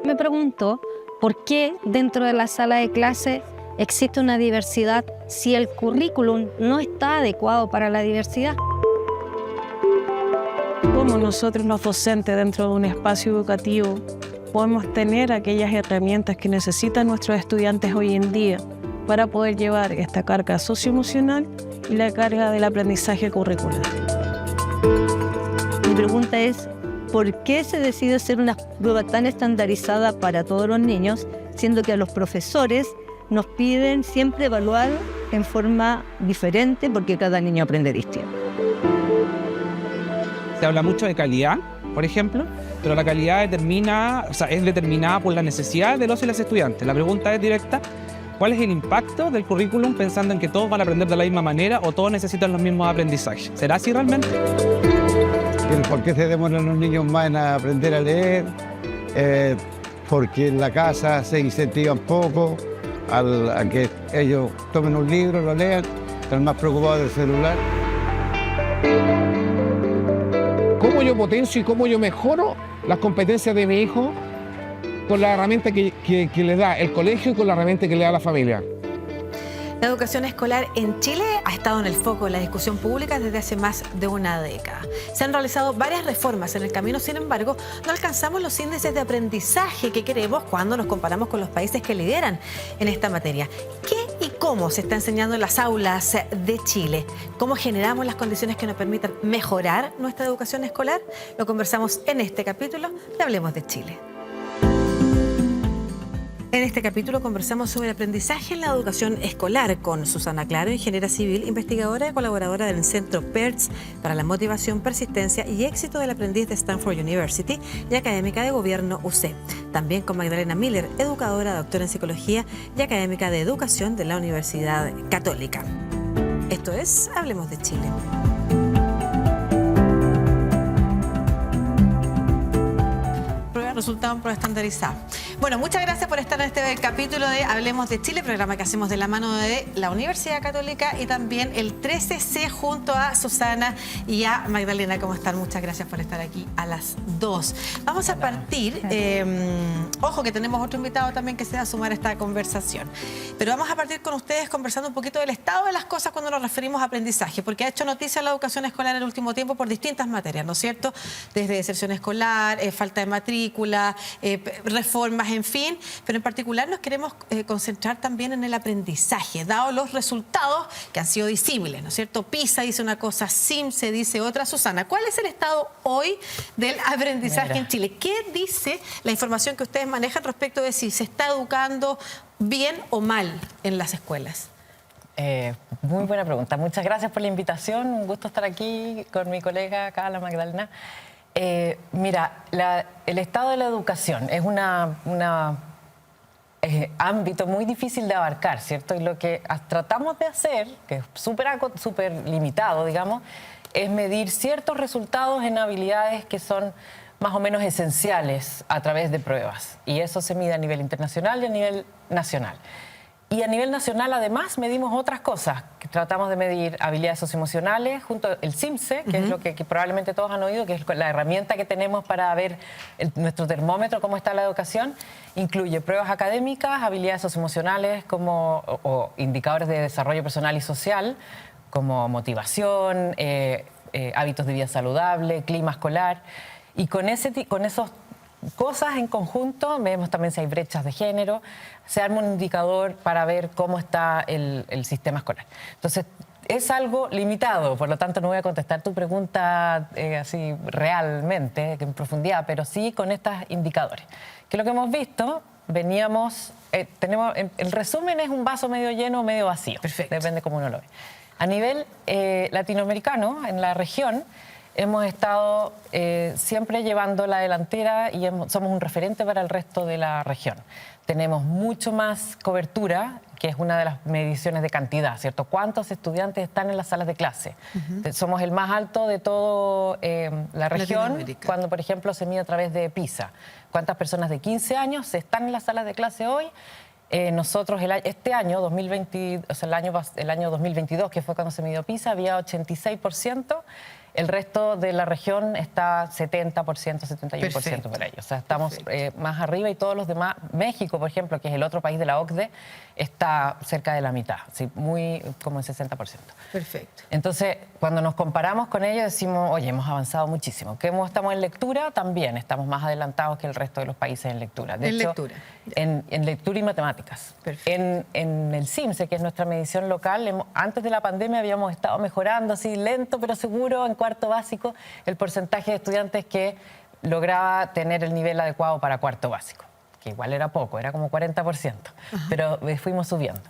Me pregunto por qué dentro de la sala de clase existe una diversidad si el currículum no está adecuado para la diversidad. ¿Cómo nosotros los docentes dentro de un espacio educativo podemos tener aquellas herramientas que necesitan nuestros estudiantes hoy en día para poder llevar esta carga socioemocional y la carga del aprendizaje curricular? Mi pregunta es, ¿por qué se decide hacer una prueba tan estandarizada para todos los niños, siendo que a los profesores nos piden siempre evaluar en forma diferente porque cada niño aprende distinto? Se habla mucho de calidad, por ejemplo, pero la calidad es determinada por la necesidad de los y las estudiantes. La pregunta es directa: ¿cuál es el impacto del currículum pensando en que todos van a aprender de la misma manera o todos necesitan los mismos aprendizajes? ¿Será así realmente? ¿Por qué se demoran los niños más en aprender a leer? Porque en la casa se incentivan poco a que ellos tomen un libro, lo lean, están más preocupados del celular. ¿Cómo yo potencio y cómo yo mejoro las competencias de mi hijo con la herramienta que le da el colegio y con la herramienta que le da la familia? La educación escolar en Chile ha estado en el foco de la discusión pública desde hace más de una década. Se han realizado varias reformas en el camino, sin embargo, no alcanzamos los índices de aprendizaje que queremos cuando nos comparamos con los países que lideran en esta materia. ¿Qué y cómo se está enseñando en las aulas de Chile? ¿Cómo generamos las condiciones que nos permitan mejorar nuestra educación escolar? Lo conversamos en este capítulo de Hablemos de Chile. En este capítulo conversamos sobre aprendizaje en la educación escolar con Susana Claro, ingeniera civil, investigadora y colaboradora del Centro PERTS para la motivación, persistencia y éxito del aprendiz de Stanford University y académica de gobierno UC. También con Magdalena Miller, educadora, doctora en psicología y académica de educación de la Universidad Católica. Esto es Hablemos de Chile. Resultado en prueba estandarizada. Bueno, muchas gracias por estar en este capítulo de Hablemos de Chile, programa que hacemos de la mano de la Universidad Católica y también el 13C junto a Susana y a Magdalena. ¿Cómo están? Muchas gracias por estar aquí a las 2. Vamos a partir, ojo que tenemos otro invitado también que se va a sumar a esta conversación, pero vamos a partir con ustedes conversando un poquito del estado de las cosas cuando nos referimos a aprendizaje, porque ha hecho noticia la educación escolar en el último tiempo por distintas materias, ¿no es cierto? Desde deserción escolar, falta de matrícula, reformas, en fin, pero en particular nos queremos concentrar también en el aprendizaje, dado los resultados que han sido visibles, ¿no es cierto? PISA dice una cosa, CIMSE dice otra. Susana, ¿cuál es el estado hoy del aprendizaje en Chile? ¿Qué dice la información que ustedes manejan respecto de si se está educando bien o mal en las escuelas? Muy buena pregunta. Muchas gracias por la invitación. Un gusto estar aquí con mi colega acá, la Magdalena. Mira, el estado de la educación es un ámbito muy difícil de abarcar, ¿cierto? Y lo que tratamos de hacer, que es súper limitado, digamos, es medir ciertos resultados en habilidades que son más o menos esenciales a través de pruebas. Y eso se mide a nivel internacional y a nivel nacional. Y a nivel nacional, además, medimos otras cosas. Tratamos de medir habilidades socioemocionales junto al CIMSE, que es lo que probablemente todos han oído, que es la herramienta que tenemos para ver nuestro termómetro, cómo está la educación. Incluye pruebas académicas, habilidades socioemocionales o indicadores de desarrollo personal y social, como motivación, hábitos de vida saludable, clima escolar. Y con esos cosas en conjunto, vemos también si hay brechas de género, se arma un indicador para ver cómo está el sistema escolar. Entonces, es algo limitado, por lo tanto no voy a contestar tu pregunta así realmente, en profundidad, pero sí con estos indicadores. Que lo que hemos visto, el resumen es un vaso medio lleno o medio vacío. Perfecto. Depende cómo uno lo ve. A nivel latinoamericano, en la región, hemos estado siempre llevando la delantera y somos un referente para el resto de la región. Tenemos mucho más cobertura, que es una de las mediciones de cantidad, ¿cierto? ¿Cuántos estudiantes están en las salas de clase? Somos el más alto de toda la región cuando, por ejemplo, se mide a través de PISA. ¿Cuántas personas de 15 años están en las salas de clase hoy? Nosotros este año, 2020, o sea, el año 2022, que fue cuando se midió PISA, había 86%. El resto de la región está 70%, 71% Perfecto. por ahí. O sea, estamos más arriba y todos los demás. México, por ejemplo, que es el otro país de la OCDE, está cerca de la mitad, ¿sí? Muy como el 60%. Perfecto. Entonces, cuando nos comparamos con ellos, decimos, oye, hemos avanzado muchísimo. ¿Cómo estamos en lectura? También estamos más adelantados que el resto de los países en lectura. De hecho, lectura. En lectura y matemáticas. Perfecto. En el CIMSE, que es nuestra medición local, antes de la pandemia habíamos estado mejorando así lento pero seguro en cuarto básico el porcentaje de estudiantes que lograba tener el nivel adecuado para cuarto básico, que igual era poco, era como 40%, pero fuimos subiendo.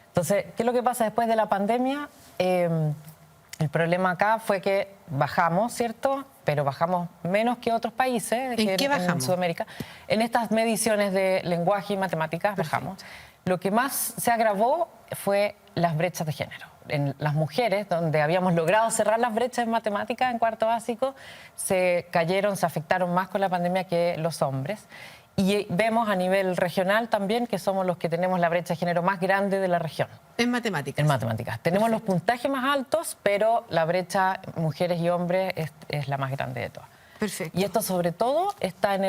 Entonces, ¿qué es lo que pasa después de la pandemia? El problema acá fue que bajamos, ¿cierto? Pero bajamos menos que otros países. ¿En qué bajamos? En Sudamérica. En estas mediciones de lenguaje y matemáticas bajamos. Lo que más se agravó fue las brechas de género. En las mujeres, donde habíamos logrado cerrar las brechas en matemáticas en cuarto básico, se cayeron, se afectaron más con la pandemia que los hombres. Y vemos a nivel regional también que somos los que tenemos la brecha de género más grande de la región. En matemáticas. En matemáticas. Tenemos los puntajes más altos, pero la brecha mujeres y hombres es la más grande de todas. Perfecto. Y esto sobre todo está en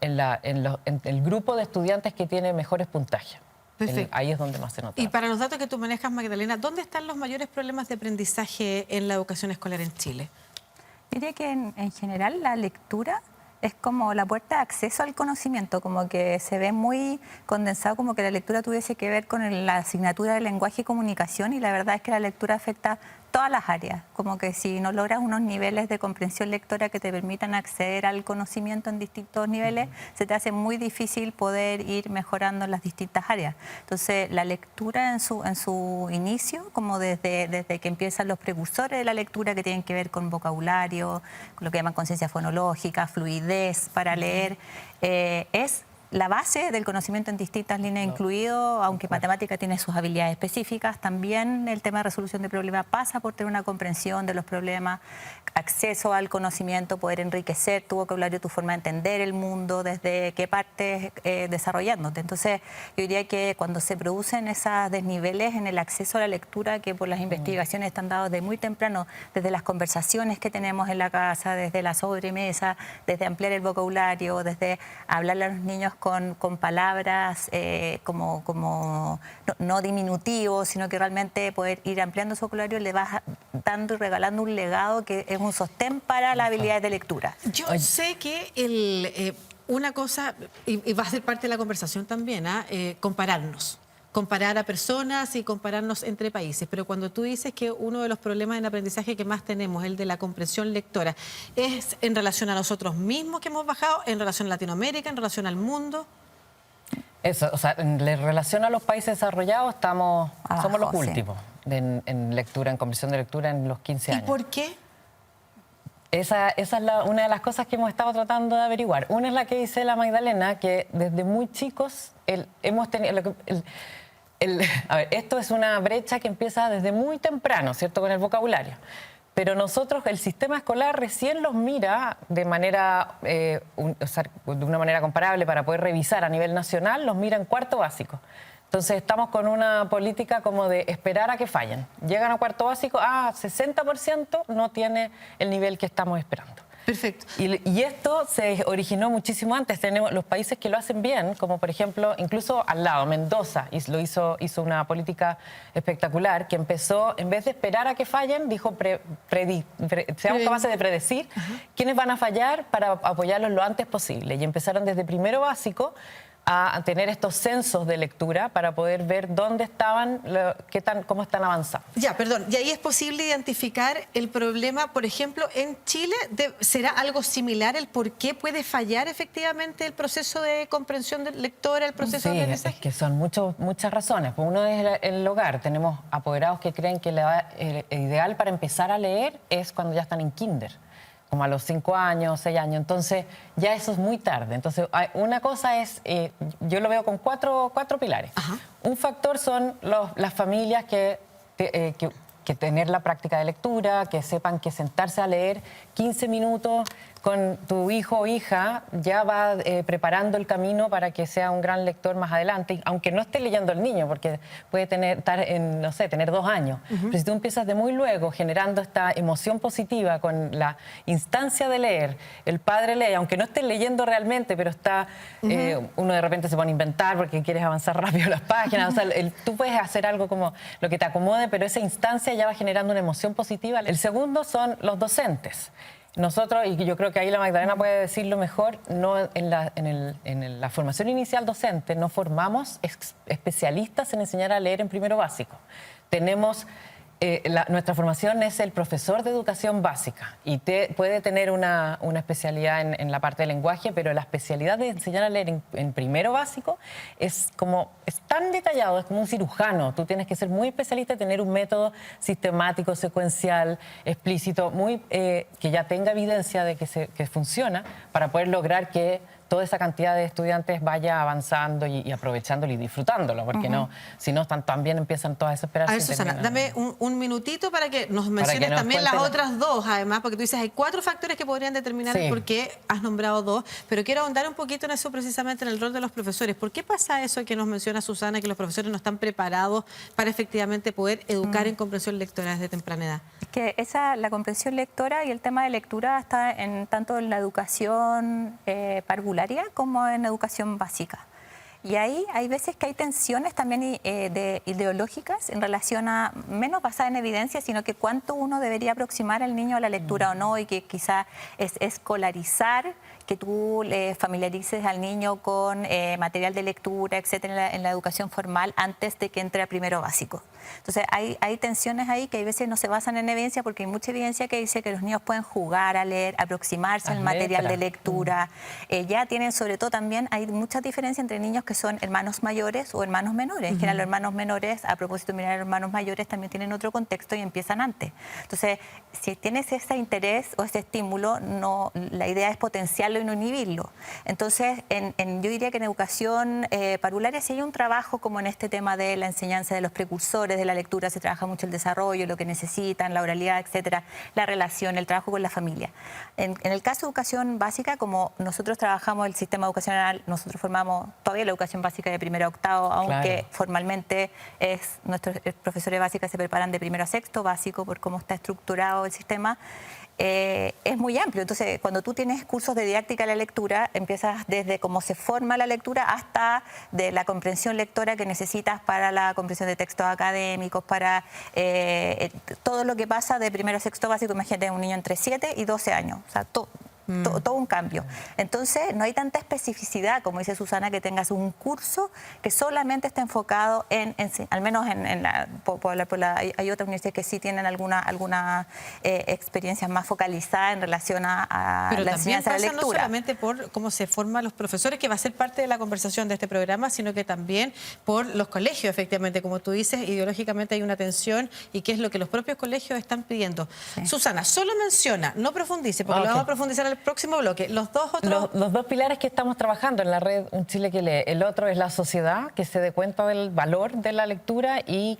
el grupo de estudiantes que tiene mejores puntajes. Perfecto. Ahí es donde más se nota. Y para los datos que tú manejas, Magdalena, ¿dónde están los mayores problemas de aprendizaje en la educación escolar en Chile? Diría que en general la lectura es como la puerta de acceso al conocimiento, como que se ve muy condensado, como que la lectura tuviese que ver con la asignatura de lenguaje y comunicación, y la verdad es que la lectura afecta todas las áreas, como que si no logras unos niveles de comprensión lectora que te permitan acceder al conocimiento en distintos niveles, se te hace muy difícil poder ir mejorando en las distintas áreas. Entonces, la lectura en su inicio, como desde que empiezan los precursores de la lectura, que tienen que ver con vocabulario, con lo que llaman conciencia fonológica, fluidez para leer, es la base del conocimiento en distintas líneas incluido, aunque matemática tiene sus habilidades específicas, también el tema de resolución de problemas pasa por tener una comprensión de los problemas, acceso al conocimiento, poder enriquecer tu vocabulario, tu forma de entender el mundo, desde qué partes desarrollándote. Entonces, yo diría que cuando se producen esos desniveles en el acceso a la lectura, que por las investigaciones están dados de muy temprano, desde las conversaciones que tenemos en la casa, desde la sobremesa, desde ampliar el vocabulario, desde hablarle a los niños con palabras como no diminutivos, sino que realmente poder ir ampliando su vocabulario, le vas dando y regalando un legado que es un sostén para las habilidades de lectura. Yo sé que una cosa, y va a ser parte de la conversación también, compararnos. Comparar a personas y compararnos entre países. Pero cuando tú dices que uno de los problemas en aprendizaje que más tenemos, el de la comprensión lectora, ¿es en relación a nosotros mismos que hemos bajado, en relación a Latinoamérica, en relación al mundo? Eso, o sea, en relación a los países desarrollados somos los sí. últimos en lectura, en comprensión de lectura en los 15 años. ¿Y por qué? Esa es una de las cosas que hemos estado tratando de averiguar. Una es la que dice la Magdalena, que desde muy chicos hemos tenido... a ver, esto es una brecha que empieza desde muy temprano, ¿cierto?, con el vocabulario. Pero nosotros, el sistema escolar recién los mira de manera, de una manera comparable para poder revisar a nivel nacional, los mira en cuarto básico. Entonces estamos con una política como de esperar a que fallen. Llegan a cuarto básico, 60% no tiene el nivel que estamos esperando. Perfecto. Y esto se originó muchísimo antes. Tenemos los países que lo hacen bien, como por ejemplo, incluso al lado, Mendoza hizo una política espectacular que empezó, en vez de esperar a que fallen, dijo, seamos capaces de predecir quiénes van a fallar para apoyarlos lo antes posible. Y empezaron desde primero básico a tener estos censos de lectura para poder ver dónde estaban, cómo están avanzando. Ya, perdón. Y ahí es posible identificar el problema, por ejemplo, en Chile, ¿será algo similar el por qué puede fallar efectivamente el proceso de comprensión de lectora, el proceso de aprendizaje? Es que son muchas razones. Uno es el hogar. Tenemos apoderados que creen que la edad ideal para empezar a leer es cuando ya están en kinder, como a los 5 años, 6 años. Entonces, ya eso es muy tarde. Entonces, una cosa es, yo lo veo con cuatro pilares. Ajá. Un factor son las familias que tener la práctica de lectura, que sepan que sentarse a leer 15 minutos con tu hijo o hija ya va preparando el camino para que sea un gran lector más adelante, aunque no esté leyendo el niño, porque puede estar en, no sé, tener 2 años. Pero si tú empiezas de muy luego generando esta emoción positiva con la instancia de leer, el padre lee, aunque no esté leyendo realmente, pero está, uno de repente se pone a inventar porque quieres avanzar rápido las páginas, o sea, tú puedes hacer algo como lo que te acomode, pero esa instancia ya va generando una emoción positiva. El segundo son los docentes. Nosotros, y yo creo que ahí la Magdalena puede decirlo mejor, no en la formación inicial docente no formamos especialistas en enseñar a leer en primero básico. Tenemos... nuestra formación es el profesor de educación básica y puede tener una especialidad en la parte del lenguaje, pero la especialidad de enseñar a leer en primero básico es tan detallado, es como un cirujano. Tú tienes que ser muy especialista y tener un método sistemático, secuencial, explícito, que ya tenga evidencia de que funciona para poder lograr que toda esa cantidad de estudiantes vaya avanzando y aprovechándolo y disfrutándolo, porque si no, también empiezan todas a desesperarse. A ver, Susana, dame un minutito para que nos menciones también las otras 2, además, porque tú dices, hay 4 factores que podrían determinar por qué has nombrado 2, pero quiero ahondar un poquito en eso precisamente, en el rol de los profesores. ¿Por qué pasa eso que nos menciona Susana, que los profesores no están preparados para efectivamente poder educar en comprensión lectora desde temprana edad? Que la comprensión lectora y el tema de lectura está tanto en la educación parvularia como en educación básica. Y ahí hay veces que hay tensiones también ideológicas en relación a, menos basada en evidencia, sino que cuánto uno debería aproximar al niño a la lectura o no, y que quizá es escolarizar, que tú le familiarices al niño con material de lectura, etcétera, en la educación formal antes de que entre a primero básico. Entonces hay tensiones ahí que a veces no se basan en evidencia, porque hay mucha evidencia que dice que los niños pueden jugar a leer, aproximarse al material de lectura. Ya tienen, sobre todo también, hay mucha diferencia entre niños que son hermanos mayores o hermanos menores. Que los hermanos menores, a propósito de mirar a los hermanos mayores, también tienen otro contexto y empiezan antes. Entonces, si tienes ese interés o ese estímulo, la idea es potenciarlo y no inhibirlo. Entonces, yo diría que en educación parvularia sí hay un trabajo como en este tema de la enseñanza de los precursores de la lectura, se trabaja mucho el desarrollo, lo que necesitan, la oralidad, etcétera, la relación, el trabajo con la familia. En el caso de educación básica, como nosotros trabajamos el sistema educacional, nosotros formamos todavía la educación básica de primero a octavo, aunque formalmente nuestros profesores básicos se preparan de primero a sexto básico por cómo está estructurado el sistema. Es muy amplio. Entonces, cuando tú tienes cursos de didáctica de la lectura, empiezas desde cómo se forma la lectura hasta de la comprensión lectora que necesitas para la comprensión de textos académicos, para todo lo que pasa de primero a sexto básico. Imagínate un niño entre 7 y 12 años. O sea, todo un cambio. Entonces, no hay tanta especificidad, como dice Susana, que tengas un curso que solamente esté enfocado al menos hay otras universidades que sí tienen alguna experiencia más focalizada en relación a la enseñanza de la lectura. No solamente por cómo se forman los profesores, que va a ser parte de la conversación de este programa, sino que también por los colegios, efectivamente, como tú dices, ideológicamente hay una tensión y qué es lo que los propios colegios están pidiendo. Sí. Susana, solo menciona, no profundice, porque lo vamos a profundizar en el próximo bloque. Los dos pilares que estamos trabajando en la red Un Chile que lee. El otro es la sociedad, que se dé cuenta del valor de la lectura y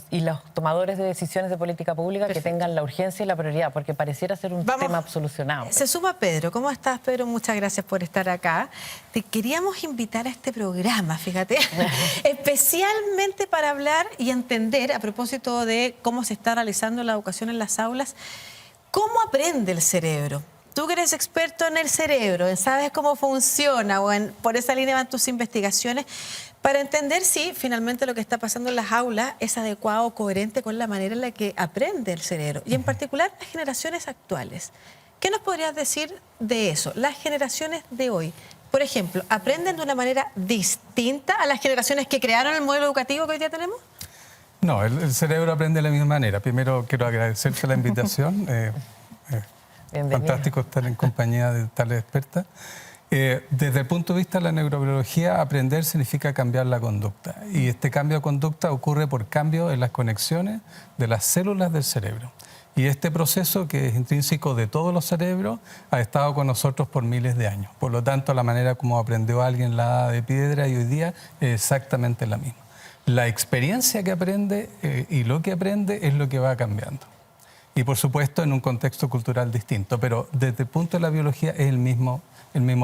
los tomadores de decisiones de política pública que tengan la urgencia y la prioridad, porque pareciera ser un tema absolucionado. Se suma Pedro. ¿Cómo estás, Pedro? Muchas gracias por estar acá. Te queríamos invitar a este programa, fíjate, especialmente para hablar y entender, a propósito de cómo se está realizando la educación en las aulas, cómo aprende el cerebro. Tú que eres experto en el cerebro, sabes cómo funciona, por esa línea van tus investigaciones, para entender si finalmente lo que está pasando en las aulas es adecuado o coherente con la manera en la que aprende el cerebro. Y en particular las generaciones actuales. ¿Qué nos podrías decir de eso? Las generaciones de hoy, por ejemplo, ¿aprenden de una manera distinta a las generaciones que crearon el modelo educativo que hoy día tenemos? No, el cerebro aprende de la misma manera. Primero quiero agradecerte la invitación. Fantástico estar en compañía de tales expertas. Desde el punto de vista de la neurobiología, aprender significa cambiar la conducta. Y este cambio de conducta ocurre por cambios en las conexiones de las células del cerebro. Y este proceso, que es intrínseco de todos los cerebros, ha estado con nosotros por miles de años. Por lo tanto, la manera como aprendió alguien la edad de piedra y hoy día es exactamente la misma. La experiencia que aprende y lo que aprende es lo que va cambiando. y por supuesto en un contexto cultural distinto, pero desde el punto de la biología es el mismo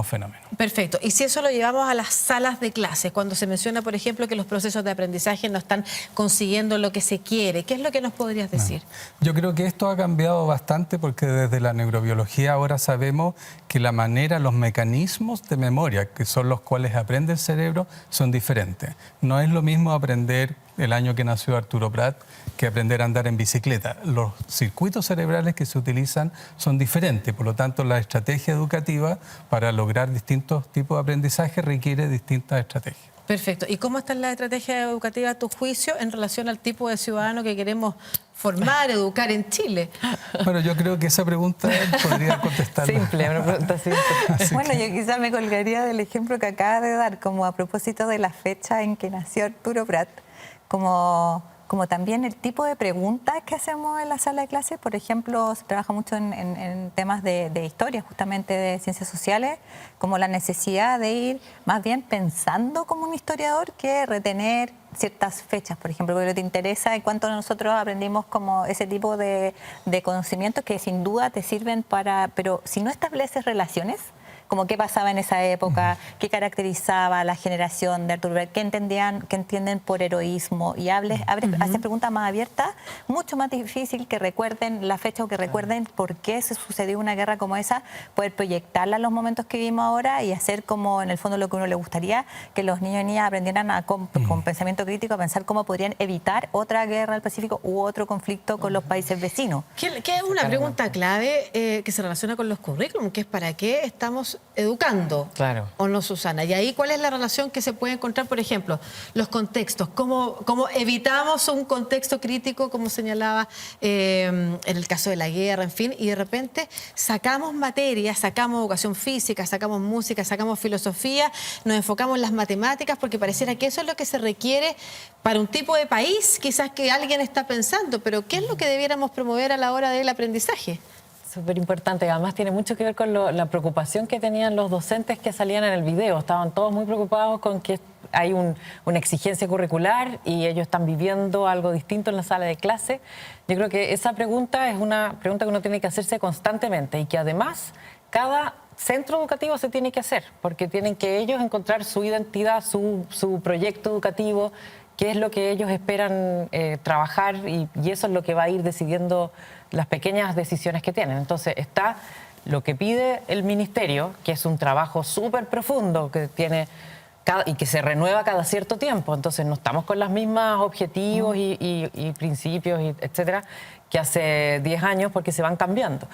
fenómeno. Perfecto. Y si eso lo llevamos a las salas de clase, cuando se menciona, por ejemplo, que los procesos de aprendizaje no están consiguiendo lo que se quiere, ¿qué es lo que nos podrías decir? Yo creo que esto ha cambiado bastante porque desde la neurobiología ahora sabemos que la manera, los mecanismos de memoria, que son los cuales aprende el cerebro, son diferentes. No es lo mismo aprender el año que nació Arturo Prat que aprender a andar en bicicleta. Los circuitos cerebrales que se utilizan son diferentes, por lo tanto la estrategia educativa para lograr distintos tipos de aprendizaje requiere distintas estrategias. Perfecto. ¿Y cómo está la estrategia educativa a tu juicio en relación al tipo de ciudadano que queremos formar, educar en Chile? Bueno, yo creo que esa pregunta podría contestarla. Simple, una pregunta simple. Bueno, yo quizás me colgaría del ejemplo que acaba de dar, como a propósito de la fecha en que nació Arturo Prat, como también el tipo de preguntas que hacemos en la sala de clases. Por ejemplo, se trabaja mucho en temas de historia, justamente de ciencias sociales, como la necesidad de ir más bien pensando como un historiador que retener ciertas fechas, por ejemplo, porque te interesa en cuanto nosotros aprendimos como ese tipo de conocimientos que sin duda te sirven para... Pero si no estableces relaciones, como qué pasaba en esa época, qué caracterizaba a la generación de Arturo Prat, qué entienden por heroísmo, y hace preguntas más abiertas, mucho más difícil que recuerden la fecha o que recuerden por qué se sucedió una guerra como esa, poder proyectarla a los momentos que vivimos ahora y hacer como en el fondo lo que uno le gustaría, que los niños y niñas aprendieran con pensamiento crítico a pensar cómo podrían evitar otra guerra al Pacífico u otro conflicto con los países vecinos. Que es una pregunta clave que se relaciona con los currículum, que es para qué estamos educando, claro, ¿o no, Susana? Y ahí, ¿cuál es la relación que se puede encontrar, por ejemplo, los contextos? ¿Cómo evitamos un contexto crítico, como señalaba en el caso de la guerra, en fin, y de repente sacamos materias, sacamos educación física, sacamos música, sacamos filosofía, nos enfocamos en las matemáticas, porque pareciera que eso es lo que se requiere para un tipo de país, quizás que alguien está pensando, pero ¿qué es lo que debiéramos promover a la hora del aprendizaje? Súper importante, además tiene mucho que ver con la preocupación que tenían los docentes que salían en el video. Estaban todos muy preocupados con que hay una exigencia curricular y ellos están viviendo algo distinto en la sala de clase. Yo creo que esa pregunta es una pregunta que uno tiene que hacerse constantemente y que además cada centro educativo se tiene que hacer, porque tienen que ellos encontrar su identidad, su proyecto educativo, qué es lo que ellos esperan trabajar y eso es lo que va a ir decidiendo las pequeñas decisiones que tienen. Entonces está lo que pide el ministerio, que es un trabajo súper profundo que tiene y que se renueva cada cierto tiempo. Entonces no estamos con los mismos objetivos y principios, etcétera, que hace 10 años porque se van cambiando.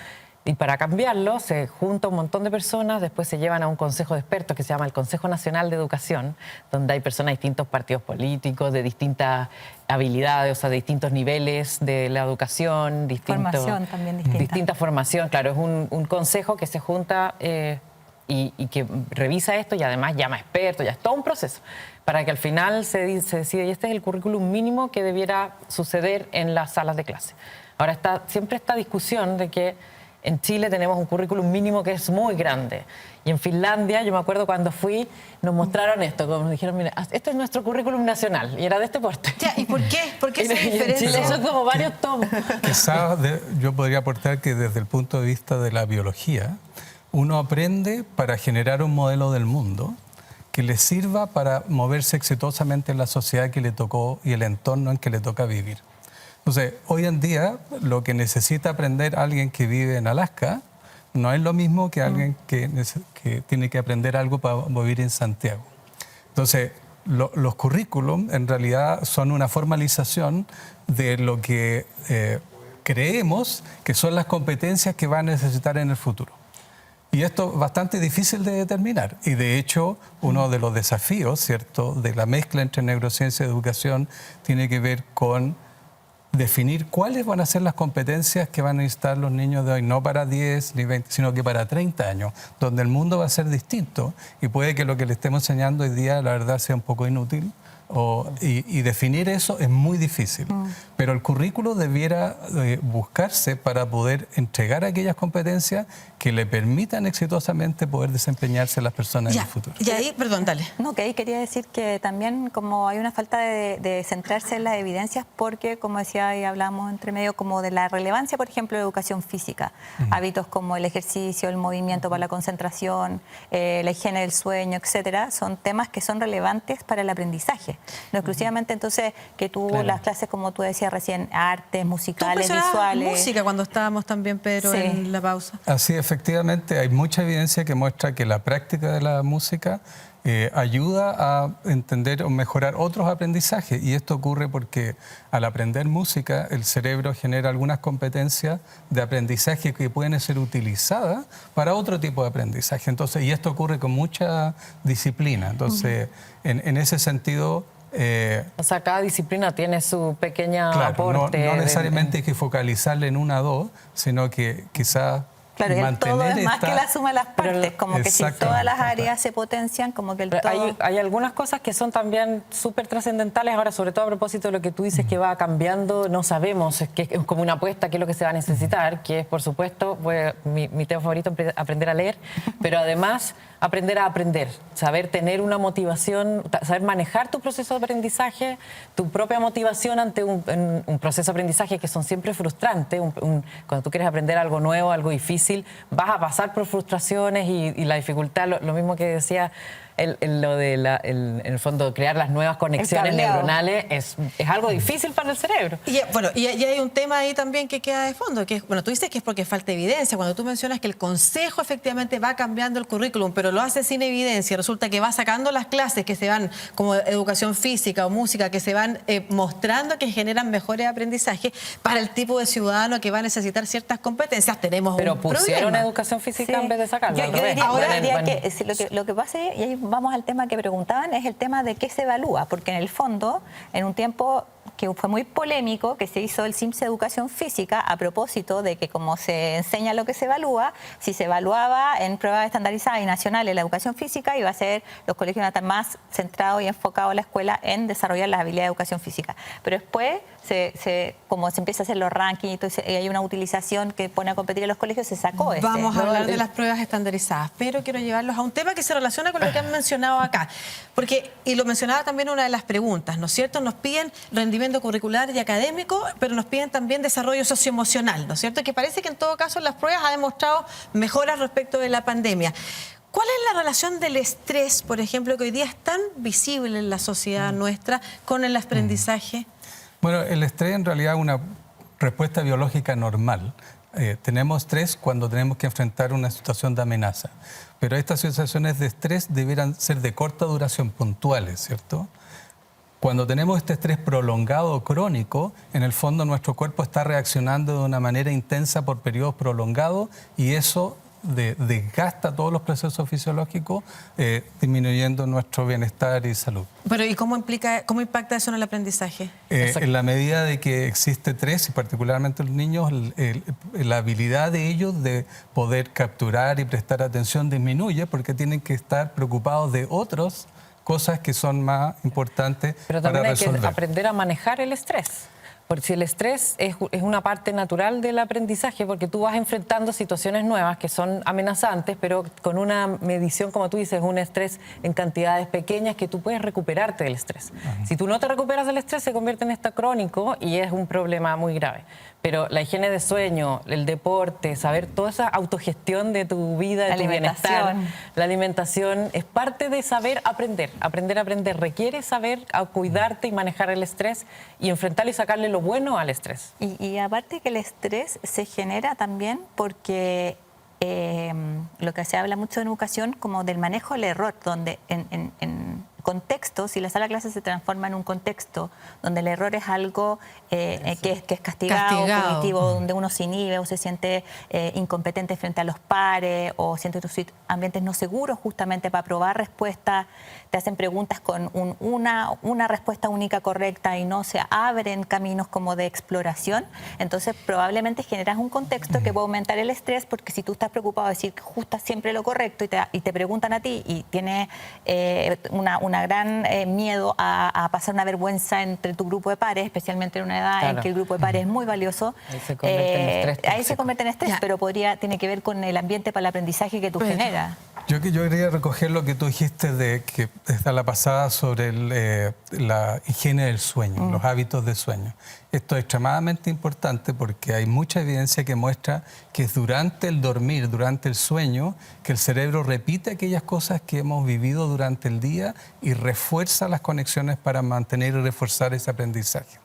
Y para cambiarlo se junta un montón de personas, después se llevan a un consejo de expertos que se llama el Consejo Nacional de Educación, donde hay personas de distintos partidos políticos, de distintas habilidades, o sea, de distintos niveles de la educación, formación también distinta formación. Claro, es un consejo que se junta y que revisa esto y además llama a expertos, ya es todo un proceso, para que al final se decide, y este es el currículum mínimo que debiera suceder en las salas de clase. Ahora siempre esta discusión de que en Chile tenemos un currículum mínimo que es muy grande. Y en Finlandia, yo me acuerdo cuando fui, nos mostraron esto, como nos dijeron, mira, este es nuestro currículum nacional, y era de este porte. Ya, ¿y por qué? ¿Por qué esa Y en diferencia? Chile son como varios tomos. Quizás yo podría aportar que desde el punto de vista de la biología, uno aprende para generar un modelo del mundo que le sirva para moverse exitosamente en la sociedad que le tocó y el entorno en que le toca vivir. Entonces, hoy en día, lo que necesita aprender alguien que vive en Alaska no es lo mismo que alguien que tiene que aprender algo para vivir en Santiago. Entonces, los currículum en realidad son una formalización de lo que creemos que son las competencias que va a necesitar en el futuro. Y esto es bastante difícil de determinar. Y de hecho, uno de los desafíos, ¿cierto?, de la mezcla entre neurociencia y educación tiene que ver con definir cuáles van a ser las competencias que van a necesitar los niños de hoy, no para 10 ni 20, sino que para 30 años, donde el mundo va a ser distinto y puede que lo que le estemos enseñando hoy día, la verdad, sea un poco inútil y definir eso es muy difícil. Pero el currículo debiera buscarse para poder entregar aquellas competencias que le permitan exitosamente poder desempeñarse las personas en el futuro. Y ahí, perdón, dale. No, que ahí quería decir que también como hay una falta de centrarse en las evidencias porque, como decía y hablamos entre medio, como de la relevancia, por ejemplo, de educación física. Hábitos como el ejercicio, el movimiento para la concentración, la higiene del sueño, etcétera, son temas que son relevantes para el aprendizaje. No exclusivamente entonces que tú, las clases, como tú decías recién, artes, musicales, visuales. Música cuando estábamos también, Pedro, en la pausa. Así, efectivamente, hay mucha evidencia que muestra que la práctica de la música ayuda a entender o mejorar otros aprendizajes. Y esto ocurre porque al aprender música, el cerebro genera algunas competencias de aprendizaje que pueden ser utilizadas para otro tipo de aprendizaje. Entonces, y esto ocurre con mucha disciplina. Entonces, en ese sentido... o sea, cada disciplina tiene su pequeña claro, aporte. No necesariamente hay que focalizarle en una o dos, sino que quizás... Claro, el todo es más que la suma de las partes, Pero como que si todas las áreas se potencian, como que el todo... Hay algunas cosas que son también súper trascendentales, ahora sobre todo a propósito de lo que tú dices que va cambiando, no sabemos, es que es como una apuesta, qué es lo que se va a necesitar, que es por supuesto, mi tema favorito, aprender a leer, pero además aprender a aprender, saber tener una motivación, saber manejar tu proceso de aprendizaje, tu propia motivación ante un proceso de aprendizaje que son siempre frustrantes. Cuando tú quieres aprender algo nuevo, algo difícil, vas a pasar por frustraciones y la dificultad, lo mismo que decía lo de en el fondo crear las nuevas conexiones neuronales es algo difícil para el cerebro. Y bueno, y hay un tema ahí también que queda de fondo, que es, bueno, tú dices que es porque falta evidencia. Cuando tú mencionas que el consejo efectivamente va cambiando el currículum, pero lo hace sin evidencia, resulta que va sacando las clases que se van, como educación física o música, que se van mostrando que generan mejores aprendizajes para el tipo de ciudadano que va a necesitar ciertas competencias. Tenemos pero un pusieron problema. Educación física en vez de sacarla. Yo diría que lo que pasa, y ahí vamos al tema que preguntaban, es el tema de qué se evalúa, porque en el fondo, en un tiempo que fue muy polémico, que se hizo el CIMSS Educación Física a propósito de que como se enseña lo que se evalúa, si se evaluaba en pruebas estandarizadas y nacionales la educación física, iba a ser, los colegios iban a estar más centrados y enfocados en la escuela en desarrollar las habilidades de educación física. Pero después, como se empieza a hacer los rankings y hay una utilización que pone a competir en los colegios, se sacó ese. Vamos a hablar de las pruebas estandarizadas, pero quiero llevarlos a un tema que se relaciona con lo que han mencionado acá. Porque, y lo mencionaba también una de las preguntas, ¿no es cierto? Nos piden rendimiento curricular y académico, pero nos piden también desarrollo socioemocional, ¿no es cierto? Que parece que en todo caso las pruebas han demostrado mejoras respecto de la pandemia. ¿Cuál es la relación del estrés, por ejemplo, que hoy día es tan visible en la sociedad nuestra con el aprendizaje? Bueno, el estrés en realidad es una respuesta biológica normal. Tenemos estrés cuando tenemos que enfrentar una situación de amenaza, pero estas situaciones de estrés debieran ser de corta duración, puntuales, ¿cierto? Cuando tenemos este estrés prolongado o crónico, en el fondo nuestro cuerpo está reaccionando de una manera intensa por periodos prolongados y eso desgasta todos los procesos fisiológicos, disminuyendo nuestro bienestar y salud. Pero ¿y cómo impacta eso en el aprendizaje? En la medida de que existe estrés, y particularmente en los niños, la habilidad de ellos de poder capturar y prestar atención disminuye porque tienen que estar preocupados de otros cosas que son más importantes pero también para hay resolver. que aprender a manejar el estrés. Porque si el estrés es una parte natural del aprendizaje, porque tú vas enfrentando situaciones nuevas que son amenazantes, pero con una medición, como tú dices, un estrés en cantidades pequeñas que tú puedes recuperarte del estrés. Si tú no te recuperas del estrés, se convierte en esto crónico y es un problema muy grave. Pero la higiene de sueño, el deporte, saber toda esa autogestión de tu vida, de tu bienestar, la alimentación, es parte de saber aprender. Aprender requiere saber a cuidarte y manejar el estrés y enfrentarlo y sacarle lo bueno al estrés. Y aparte que el estrés se genera también porque lo que se habla mucho en educación como del manejo del error, donde en contexto, si la sala de clases se transforma en un contexto donde el error es algo que es castigado, punitivo, donde uno se inhibe o se siente incompetente frente a los pares o siente ambientes no seguros justamente para probar respuestas, te hacen preguntas con una respuesta única correcta y no se abren caminos como de exploración, entonces probablemente generas un contexto que puede aumentar el estrés porque si tú estás preocupado de decir justo siempre lo correcto y te preguntan a ti y tienes una una gran miedo a pasar una vergüenza entre tu grupo de pares, especialmente en una edad en que el grupo de pares es muy valioso. Ahí se convierte en estrés. Ahí se convierte en estrés, pero tiene que ver con el ambiente para el aprendizaje que tú generas. Yo quería recoger lo que tú dijiste de que está la pasada sobre la higiene del sueño, los hábitos de sueño. Esto es extremadamente importante porque hay mucha evidencia que muestra que es durante el dormir, durante el sueño, que el cerebro repite aquellas cosas que hemos vivido durante el día y refuerza las conexiones para mantener y reforzar ese aprendizaje.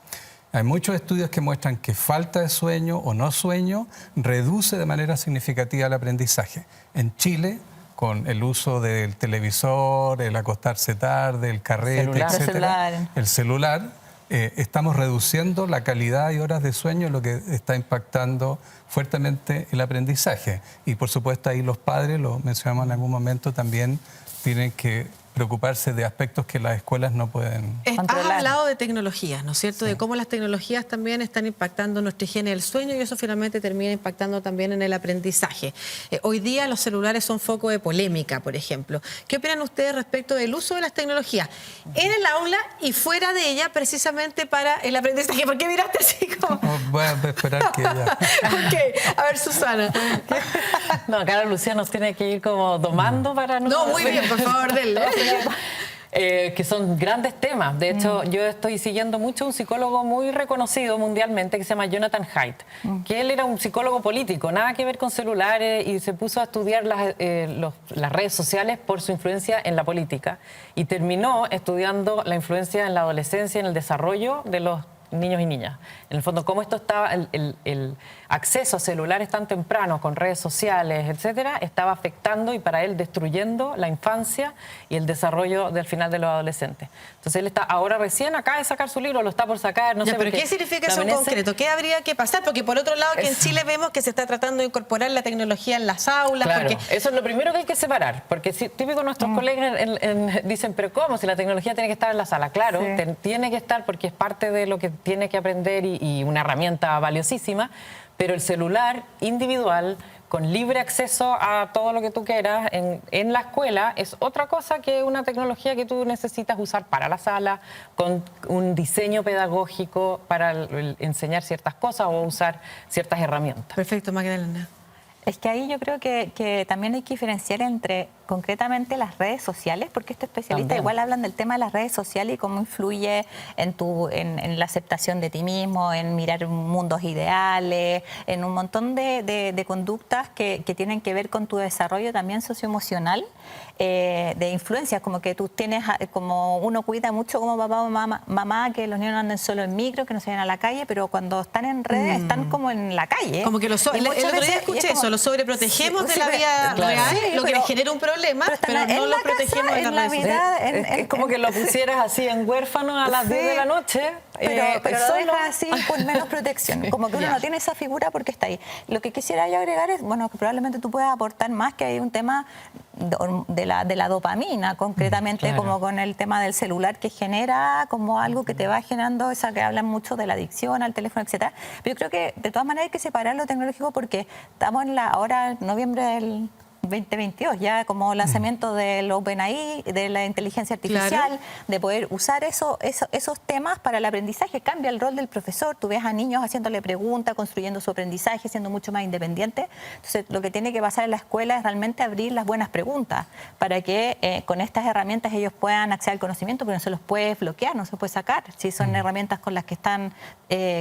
Hay muchos estudios que muestran que falta de sueño o no sueño reduce de manera significativa el aprendizaje. En Chile, con el uso del televisor, el acostarse tarde, el carrete, etcétera, el celular, estamos reduciendo la calidad y horas de sueño, lo que está impactando fuertemente el aprendizaje. Y por supuesto ahí los padres, lo mencionamos en algún momento, también tienen que preocuparse de aspectos que las escuelas no pueden controlar. Has hablado de tecnologías, ¿no es cierto? Sí. De cómo las tecnologías también están impactando nuestra higiene del sueño y eso finalmente termina impactando también en el aprendizaje. Hoy día los celulares son foco de polémica, por ejemplo. ¿Qué opinan ustedes respecto del uso de las tecnologías en el aula y fuera de ella precisamente para el aprendizaje? ¿Por qué miraste así como...? Voy a esperar que ella... Ok, a ver, Susana. No, acá Lucía nos tiene que ir como domando para... No, muy bien, por favor, denlo. Que son grandes temas. De hecho, yo estoy siguiendo mucho a un psicólogo muy reconocido mundialmente que se llama Jonathan Haidt, que él era un psicólogo político, nada que ver con celulares, y se puso a estudiar las redes sociales por su influencia en la política y terminó estudiando la influencia en la adolescencia, en el desarrollo de los niños y niñas. En el fondo, cómo esto estaba, el acceso a celulares tan tempranos, con redes sociales, etcétera, estaba afectando y para él destruyendo la infancia y el desarrollo del final de los adolescentes. Entonces él está ahora recién acaba de sacar su libro, lo está por sacar, no sé. Pero ¿qué significa eso en concreto? ¿Qué habría que pasar? Porque por otro lado, que en Chile vemos que se está tratando de incorporar la tecnología en las aulas. Claro, porque... eso es lo primero que hay que separar, porque típico nuestros colegas dicen, pero ¿cómo? Si la tecnología tiene que estar en la sala. Claro, tiene que estar porque es parte de lo que tiene que aprender y una herramienta valiosísima, pero el celular individual con libre acceso a todo lo que tú quieras en la escuela es otra cosa que una tecnología que tú necesitas usar para la sala, con un diseño pedagógico para enseñar ciertas cosas o usar ciertas herramientas. Perfecto, Magdalena. Es que ahí yo creo que también hay que diferenciar entre concretamente las redes sociales, porque estos especialistas igual hablan del tema de las redes sociales y cómo influye en la aceptación de ti mismo, en mirar mundos ideales, en un montón de conductas que tienen que ver con tu desarrollo también socioemocional, de influencias, como que tú tienes, como uno cuida mucho como papá o mamá, que los niños no anden solo en micro, que no se vayan a la calle, pero cuando están en redes están como en la calle. Como que el otro día escuché eso, lo sobreprotegemos de la vida real, lo que les genera un problema, pero no lo protegemos en la vida. Es como que lo pusieras así en huérfano a las 10 de la noche. Pero lo dejas así con menos protección. Como que uno no tiene esa figura porque está ahí. Lo que quisiera yo agregar es, bueno, que probablemente tú puedas aportar más, que hay un tema de la dopamina, concretamente, como con el tema del celular, que genera como algo que te va generando, esa que hablan mucho de la adicción al teléfono, etcétera. Pero yo creo que de todas maneras hay que separar lo tecnológico, porque estamos ahora en noviembre del 2022, ya como lanzamiento del OpenAI, de la inteligencia artificial, de poder usar esos temas para el aprendizaje. Cambia el rol del profesor, tú ves a niños haciéndole preguntas, construyendo su aprendizaje, siendo mucho más independiente. Entonces, lo que tiene que pasar en la escuela es realmente abrir las buenas preguntas para que con estas herramientas ellos puedan acceder al conocimiento, pero no se los puede bloquear, no se puede sacar, si son herramientas con las que están,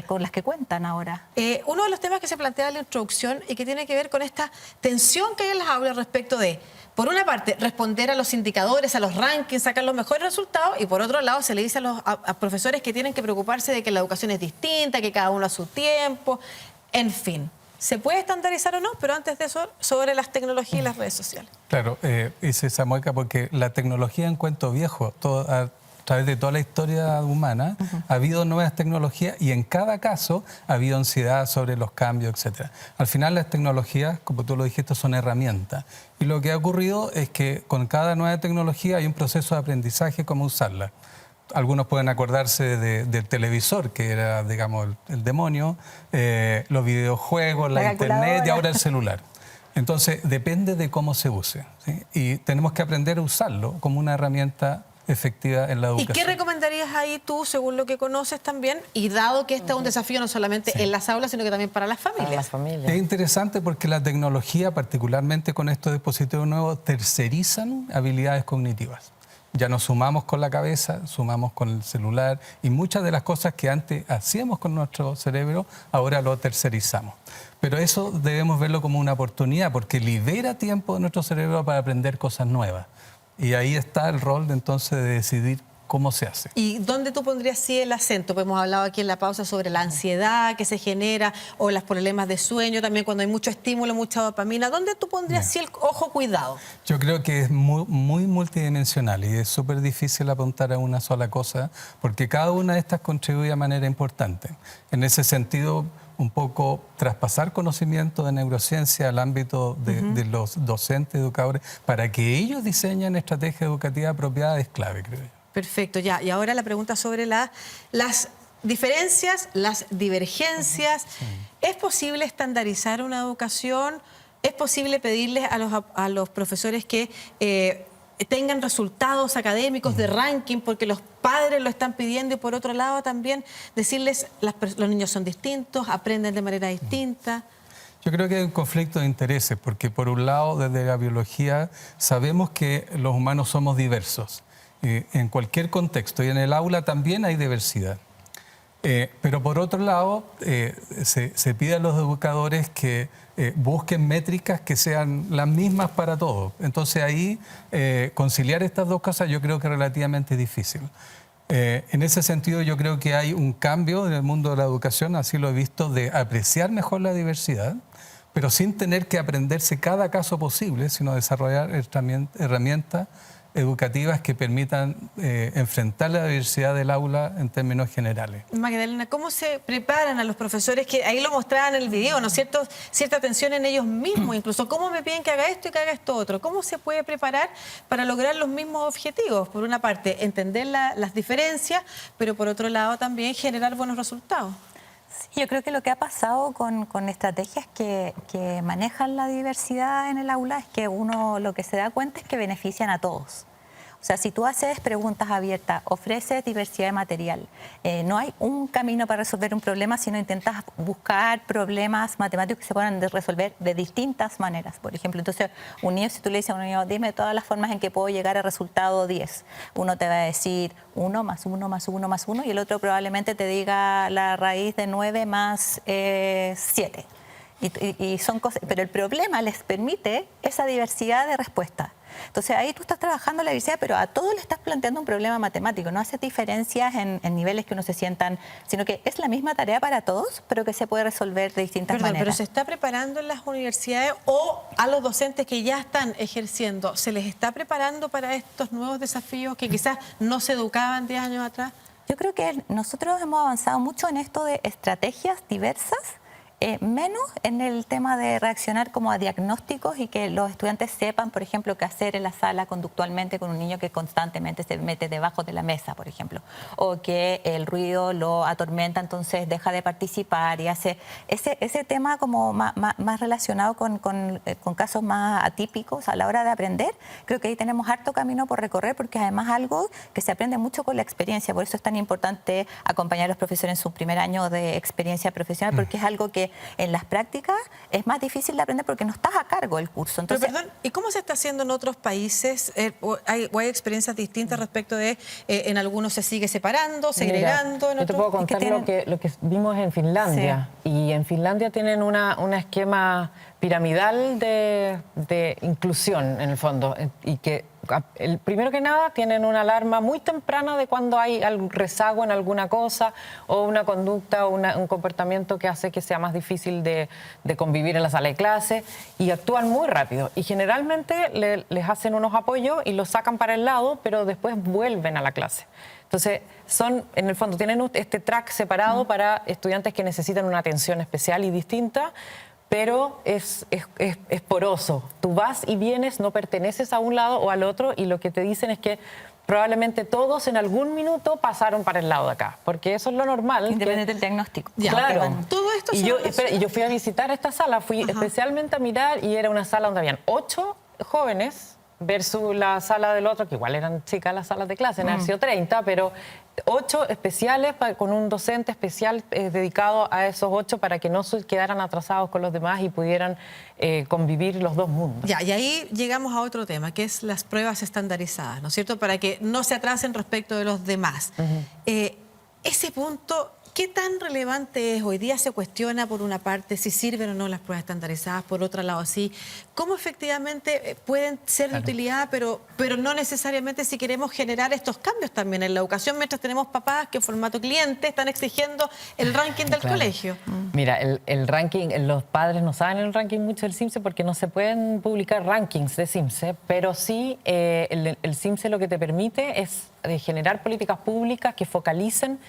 con las que cuentan ahora. Uno de los temas que se plantea en la introducción y que tiene que ver con esta tensión que hay en las aulas respecto de, por una parte, responder a los indicadores, a los rankings, sacar los mejores resultados, y por otro lado se le dice a profesores que tienen que preocuparse de que la educación es distinta, que cada uno a su tiempo, en fin. ¿Se puede estandarizar o no? Pero antes de eso, sobre las tecnologías y las redes sociales. Claro, hice esa mueca porque la tecnología en cuento viejo, a través de toda la historia humana, ha habido nuevas tecnologías y en cada caso ha habido ansiedad sobre los cambios, etc. Al final las tecnologías, como tú lo dijiste, son herramientas. Y lo que ha ocurrido es que con cada nueva tecnología hay un proceso de aprendizaje, cómo usarla. Algunos pueden acordarse del televisor, que era, digamos, el demonio, los videojuegos, la internet y ahora el celular. Entonces, depende de cómo se use, ¿sí? Y tenemos que aprender a usarlo como una herramienta efectiva en la ¿Y educación. qué recomendarías ahí tú, según lo que conoces también, y dado que este es un desafío no solamente en las aulas, sino que también para las familias? Para las familias. Es interesante porque la tecnología, particularmente con estos dispositivos nuevos, tercerizan habilidades cognitivas. Ya nos sumamos con la cabeza, sumamos con el celular y muchas de las cosas que antes hacíamos con nuestro cerebro, ahora lo tercerizamos. Pero eso debemos verlo como una oportunidad porque libera tiempo de nuestro cerebro para aprender cosas nuevas. Y ahí está el rol de entonces de decidir cómo se hace. ¿Y dónde tú pondrías sí el acento? Pues hemos hablado aquí en la pausa sobre la ansiedad que se genera o los problemas de sueño, también cuando hay mucho estímulo, mucha dopamina. ¿Dónde tú pondrías sí el ojo cuidado? Yo creo que es muy multidimensional y es súper difícil apuntar a una sola cosa porque cada una de estas contribuye de manera importante. En ese sentido, un poco traspasar conocimiento de neurociencia al ámbito de los docentes, educadores, para que ellos diseñen estrategias educativas apropiadas es clave, creo yo. Perfecto, ya. Y ahora la pregunta sobre las diferencias, las divergencias. Sí. ¿Es posible estandarizar una educación? ¿Es posible pedirles a los profesores que tengan resultados académicos de ranking porque los padres lo están pidiendo? Y por otro lado también decirles los niños son distintos, aprenden de manera distinta. Yo creo que hay un conflicto de intereses porque por un lado desde la biología sabemos que los humanos somos diversos. En cualquier contexto y en el aula también hay diversidad. Pero por otro lado, se pide a los educadores que busquen métricas que sean las mismas para todos. Entonces ahí conciliar estas dos cosas yo creo que es relativamente difícil. En ese sentido yo creo que hay un cambio en el mundo de la educación, así lo he visto, de apreciar mejor la diversidad, pero sin tener que aprenderse cada caso posible, sino desarrollar herramientas educativas que permitan enfrentar la diversidad del aula en términos generales. Magdalena, ¿cómo se preparan a los profesores? Que ahí lo mostraban en el video, ¿no es cierto? Cierta atención en ellos mismos, incluso. ¿Cómo me piden que haga esto y que haga esto otro? ¿Cómo se puede preparar para lograr los mismos objetivos? Por una parte, entender las diferencias, pero por otro lado también generar buenos resultados. Sí, yo creo que lo que ha pasado con estrategias que manejan la diversidad en el aula es que uno lo que se da cuenta es que benefician a todos. O sea, si tú haces preguntas abiertas, ofreces diversidad de material, no hay un camino para resolver un problema, sino intentas buscar problemas matemáticos que se puedan resolver de distintas maneras. Por ejemplo, entonces, un niño, si tú le dices a un niño, dime todas las formas en que puedo llegar al resultado 10, uno te va a decir 1 más 1 más 1 más 1 y el otro probablemente te diga la raíz de 9 más 7. Y son cosas, pero el problema les permite esa diversidad de respuestas. Entonces ahí tú estás trabajando la diversidad, pero a todos le estás planteando un problema matemático. No haces diferencias en niveles que uno se sientan, sino que es la misma tarea para todos, pero que se puede resolver de distintas maneras. ¿Pero se está preparando en las universidades o a los docentes que ya están ejerciendo, se les está preparando para estos nuevos desafíos que quizás no se educaban 10 años atrás? Yo creo que nosotros hemos avanzado mucho en esto de estrategias diversas, menos en el tema de reaccionar como a diagnósticos y que los estudiantes sepan, por ejemplo, qué hacer en la sala conductualmente con un niño que constantemente se mete debajo de la mesa, por ejemplo, o que el ruido lo atormenta, entonces deja de participar y hace ese tema como más relacionado con casos más atípicos a la hora de aprender. Creo que ahí tenemos harto camino por recorrer porque además algo que se aprende mucho con la experiencia, por eso es tan importante acompañar a los profesores en su primer año de experiencia profesional, porque es algo que en las prácticas es más difícil de aprender porque no estás a cargo del curso. Entonces, pero perdón, ¿y cómo se está haciendo en otros países? ¿Hay experiencias distintas respecto de en algunos se sigue separando, segregando? Mira, yo te puedo contar lo que vimos en Finlandia. Sí. Y en Finlandia tienen un esquema piramidal de inclusión, en el fondo, y que primero que nada tienen una alarma muy temprana de cuando hay algún rezago en alguna cosa o una conducta o un comportamiento que hace que sea más difícil de convivir en la sala de clase, y actúan muy rápido y generalmente les hacen unos apoyos y los sacan para el lado, pero después vuelven a la clase. Entonces, en el fondo tienen este track separado para estudiantes que necesitan una atención especial y distinta, pero es poroso. Tú vas y vienes, no perteneces a un lado o al otro, y lo que te dicen es que probablemente todos en algún minuto pasaron para el lado de acá, porque eso es lo normal. Independiente del diagnóstico. Ya, claro. Bueno, todo esto y yo fui a visitar esta sala, fui especialmente a mirar, y era una sala donde habían 8 jóvenes versus la sala del otro, que igual eran chicas las salas de clase, han sido 30, pero 8 especiales con un docente especial dedicado a esos 8 para que no quedaran atrasados con los demás y pudieran convivir los dos mundos. Ya, y ahí llegamos a otro tema, que es las pruebas estandarizadas, ¿no es cierto? Para que no se atrasen respecto de los demás. Ese punto, ¿qué tan relevante es? Hoy día se cuestiona por una parte si sirven o no las pruebas estandarizadas, por otro lado sí. ¿Cómo efectivamente pueden ser de utilidad, pero no necesariamente si queremos generar estos cambios también en la educación, mientras tenemos papás que en formato cliente están exigiendo el ranking del colegio? Mira, el ranking, los padres no saben el ranking mucho del CIMSE porque no se pueden publicar rankings de CIMSE, pero sí el CIMSE lo que te permite es generar políticas públicas que focalicen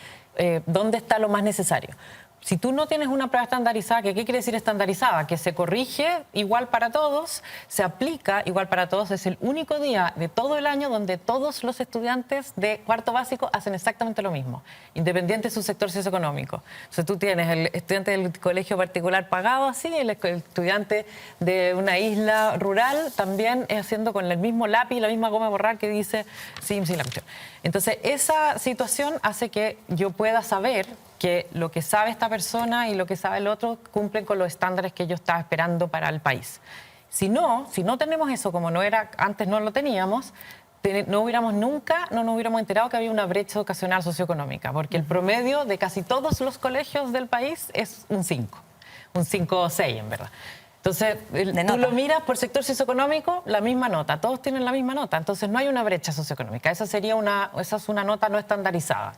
dónde está lo más necesario. Si tú no tienes una prueba estandarizada, ¿qué quiere decir estandarizada? Que se corrige igual para todos, se aplica igual para todos. Es el único día de todo el año donde todos los estudiantes de cuarto básico hacen exactamente lo mismo, independiente de su sector socioeconómico. Entonces tú tienes el estudiante del colegio particular pagado así, el estudiante de una isla rural también haciendo con el mismo lápiz, la misma goma de borrar que dice CIMSE y la cuestión. Entonces esa situación hace que yo pueda saber que lo que sabe esta persona y lo que sabe el otro cumplen con los estándares que yo estaba esperando para el país. Si no tenemos eso, como no era antes, no lo teníamos, no nos hubiéramos enterado que había una brecha educacional socioeconómica, porque el promedio de casi todos los colegios del país es un 5 o 6 en verdad. Entonces, tú lo miras por sector socioeconómico, la misma nota, todos tienen la misma nota, entonces no hay una brecha socioeconómica, esa es una nota no estandarizada,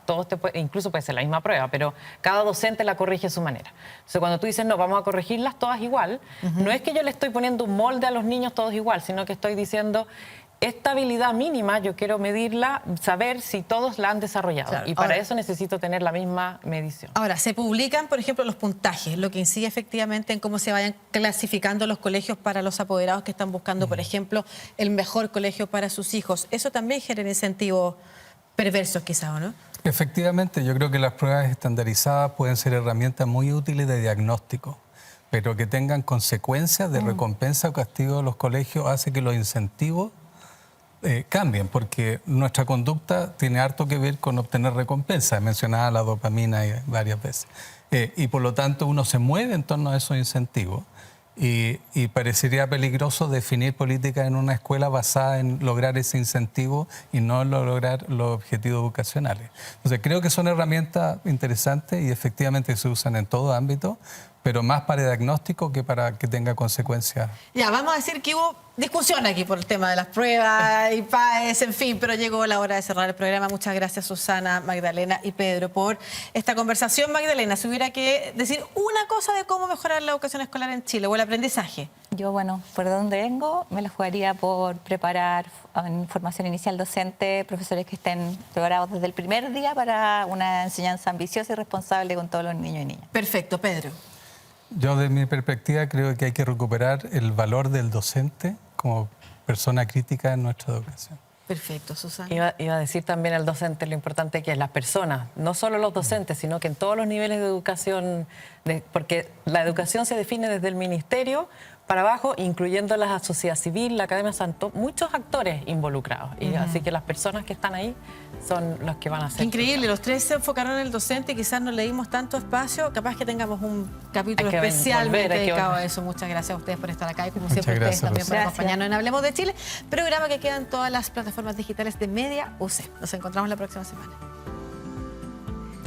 incluso puede ser la misma prueba, pero cada docente la corrige a su manera. Entonces, cuando tú dices, no, vamos a corregirlas todas igual, no es que yo le estoy poniendo un molde a los niños todos igual, sino que estoy diciendo, esta habilidad mínima yo quiero medirla, saber si todos la han desarrollado. Claro, y para eso necesito tener la misma medición. Ahora, se publican, por ejemplo, los puntajes, lo que incide efectivamente en cómo se vayan clasificando los colegios para los apoderados que están buscando, por ejemplo, el mejor colegio para sus hijos. Eso también genera incentivos perversos quizá, ¿o no? Efectivamente, yo creo que las pruebas estandarizadas pueden ser herramientas muy útiles de diagnóstico, pero que tengan consecuencias de recompensa o castigo de los colegios hace que los incentivos cambien, porque nuestra conducta tiene harto que ver con obtener recompensa. He mencionado la dopamina varias veces. Y por lo tanto uno se mueve en torno a esos incentivos y parecería peligroso definir políticas en una escuela basada en lograr ese incentivo y no en lograr los objetivos educacionales. Entonces creo que son herramientas interesantes y efectivamente se usan en todo ámbito, pero más para diagnóstico que para que tenga consecuencias. Ya, vamos a decir que hubo discusión aquí por el tema de las pruebas y PAES, en fin, pero llegó la hora de cerrar el programa. Muchas gracias, Susana, Magdalena y Pedro, por esta conversación. Magdalena, si hubiera que decir una cosa de cómo mejorar la educación escolar en Chile o el aprendizaje. Yo, bueno, por donde vengo, me la jugaría por preparar en formación inicial docente, profesores que estén preparados desde el primer día para una enseñanza ambiciosa y responsable con todos los niños y niñas. Perfecto, Pedro. Yo, desde mi perspectiva, creo que hay que recuperar el valor del docente como persona crítica en nuestra educación. Perfecto, Susana. Iba a decir también al docente lo importante que es las personas, no solo los docentes, sino que en todos los niveles de educación, porque la educación se define desde el ministerio para abajo, incluyendo la sociedad civil, la Academia Santo, muchos actores involucrados. Y así que las personas que están ahí son los que van a hacer. Increíble, los tres se enfocaron en el docente y quizás no le dimos tanto espacio. Capaz que tengamos un capítulo especialmente dedicado a eso. Muchas gracias a ustedes por estar acá y como siempre ustedes también por acompañarnos en Hablemos de Chile, programa que queda en todas las plataformas digitales de Media UC. Nos encontramos la próxima semana.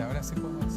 Ahora sí podemos.